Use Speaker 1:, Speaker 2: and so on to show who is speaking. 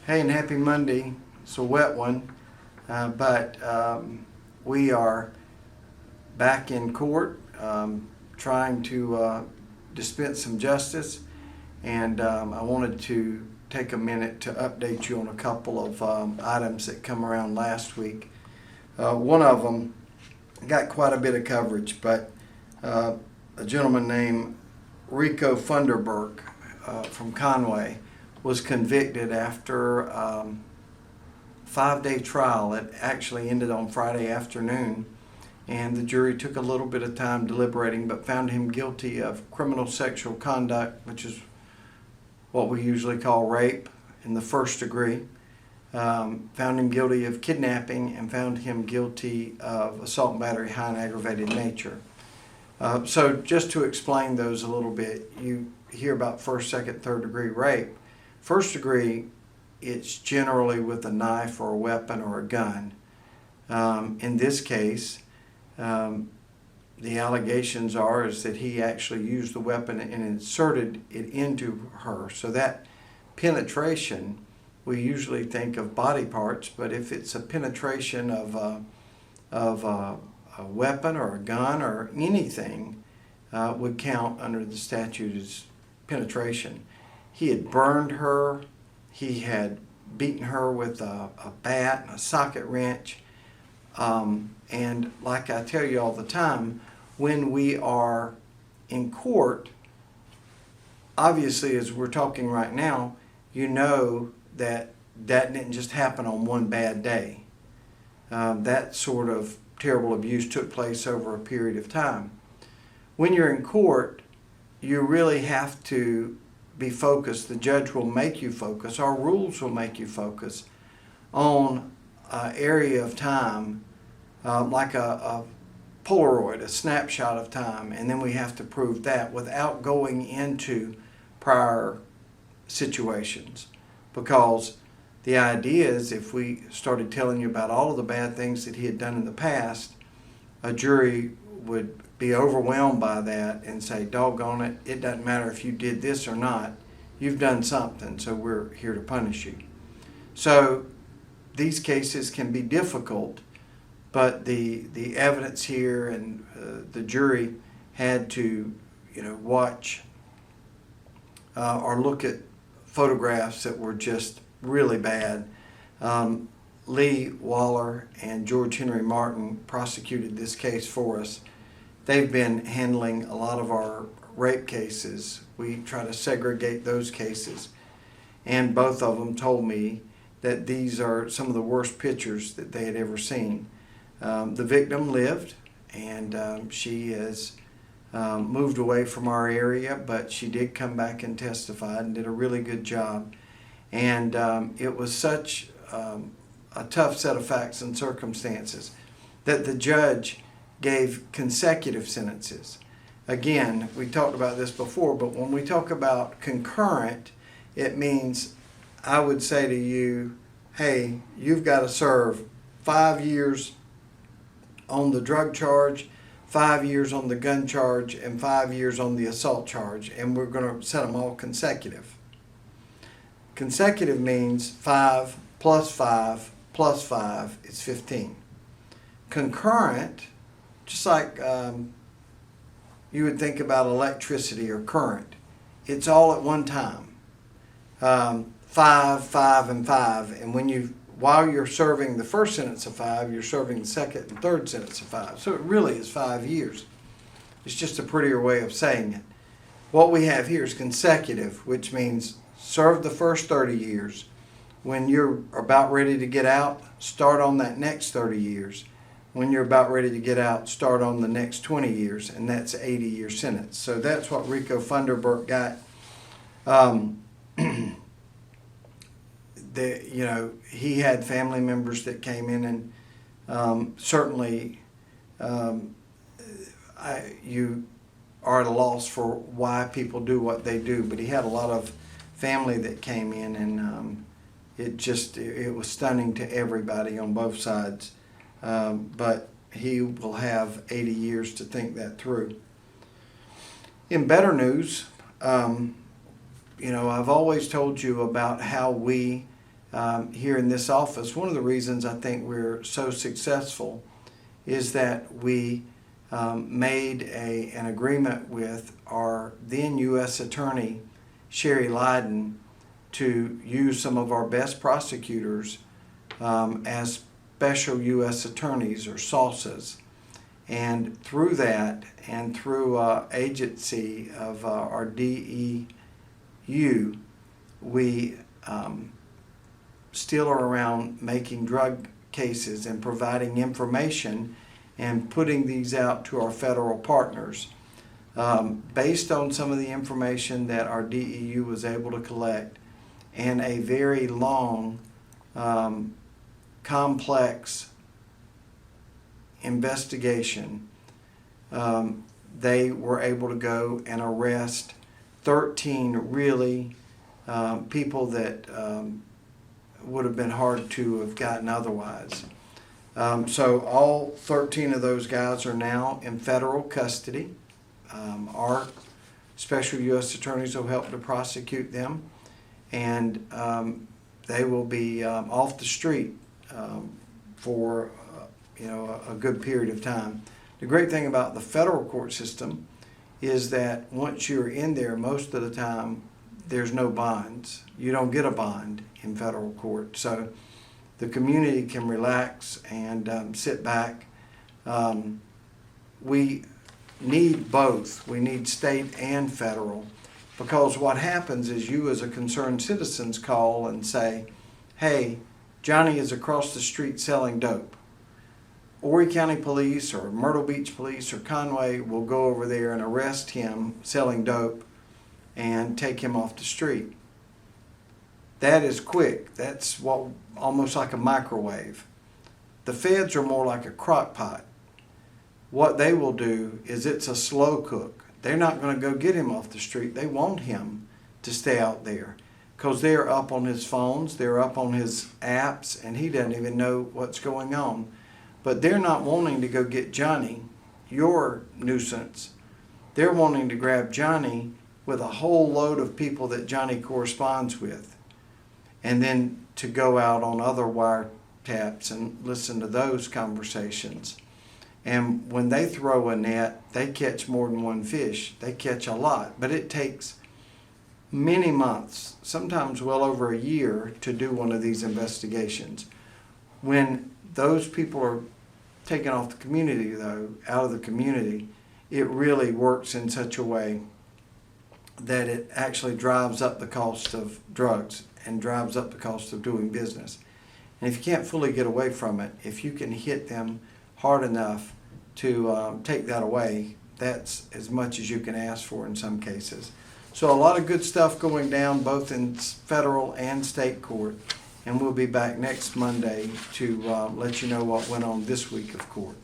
Speaker 1: Hey, and happy Monday. It's a wet one, but we are back in court trying to dispense some justice, and I wanted to take a minute to update you on a couple of items that come around last week. One of them got quite a bit of coverage, but a gentleman named Rico Funderburk from Conway was convicted after a 5-day trial. It actually ended on Friday afternoon, and the jury took a little bit of time deliberating but found him guilty of criminal sexual conduct, which is what we usually call rape in the first degree, found him guilty of kidnapping, and found him guilty of assault and battery high and aggravated nature. So just to explain those a little bit, you hear about first, second, third degree rape. First degree, it's generally with a knife or a weapon or a gun. In this case, the allegations is that he actually used the weapon and inserted it into her. So that penetration, we usually think of body parts, but if it's a penetration of a weapon or a gun or anything, would count under the statute as penetration. He had burned her, he had beaten her with a bat and a socket wrench, and like I tell you all the time, when we are in court, obviously as we're talking right now, you know that didn't just happen on one bad day. That sort of terrible abuse took place over a period of time. When you're in court, you really have to be focused. The judge will make you focus. Our rules will make you focus on an area of time, like a Polaroid, a snapshot of time, and then we have to prove that without going into prior situations. Because the idea is if we started telling you about all of the bad things that he had done in the past, a jury would be overwhelmed by that and say, doggone it, it doesn't matter if you did this or not, you've done something, so we're here to punish you. So these cases can be difficult, but the evidence here and the jury had to watch or look at photographs that were just really bad. Lee Waller and George Henry Martin prosecuted this case for us. They've been handling a lot of our rape cases. We try to segregate those cases, and both of them told me that these are some of the worst pictures that they had ever seen. The victim lived, and she has moved away from our area, but she did come back and testified and did a really good job. And it was such a tough set of facts and circumstances that the judge gave consecutive sentences. Again, we talked about this before, but when we talk about concurrent, it means I would say to you, hey, you've got to serve 5 years on the drug charge, 5 years on the gun charge, and 5 years on the assault charge, and we're going to set them all consecutive. Consecutive means 5 plus 5 plus 5 is 15. Concurrent, just like you would think about electricity or current, it's all at one time. 5, 5, and 5, and while you're serving the first sentence of 5, you're serving the second and third sentence of 5. So it really is 5 years. It's just a prettier way of saying it. What we have here is consecutive, which means serve the first 30 years. When you're about ready to get out, start on that next 30 years. When you're about ready to get out, start on the next 20 years, and that's 80-year sentence. So that's what Rico Funderburk got. He had family members that came in, and certainly you are at a loss for why people do what they do, but he had a lot of family that came in, and it was stunning to everybody on both sides. But he will have 80 years to think that through. In better news, I've always told you about how we here in this office, one of the reasons I think we're so successful is that we made an agreement with our then U.S. Attorney, Sherry Lydon, to use some of our best prosecutors as special U.S. attorneys, or SALSAs. And through that, and through agency of our DEU, we still are around making drug cases and providing information and putting these out to our federal partners. Based on some of the information that our DEU was able to collect and a very long, complex investigation, they were able to go and arrest 13 really people that would have been hard to have gotten otherwise. So all 13 of those guys are now in federal custody. Our special U.S. attorneys will help to prosecute them, and they will be off the street for a good period of time. The great thing about the federal court system is that once you're in there, most of the time there's no bonds. You don't get a bond in federal court, so the community can relax and sit back. We need both. We need state and federal, because what happens is you as a concerned citizens call and say, hey, Johnny is across the street selling dope. Horry County Police or Myrtle Beach Police or Conway will go over there and arrest him selling dope and take him off the street. That is quick. That's almost like a microwave. The feds are more like a crock pot. What they will do is it's a slow cook. They're not going to go get him off the street. They want him to stay out there because they're up on his phones, they're up on his apps, and he doesn't even know what's going on. But they're not wanting to go get Johnny, your nuisance. They're wanting to grab Johnny with a whole load of people that Johnny corresponds with, and then to go out on other wiretaps and listen to those conversations. And when they throw a net, they catch more than one fish. They catch a lot, but it takes many months, sometimes well over a year, to do one of these investigations. When those people are taken off the community, though, out of the community, it really works in such a way that it actually drives up the cost of drugs and drives up the cost of doing business. And if you can't fully get away from it, if you can hit them hard enough to take that away, that's as much as you can ask for in some cases. So a lot of good stuff going down both in federal and state court. And we'll be back next Monday to let you know what went on this week of court.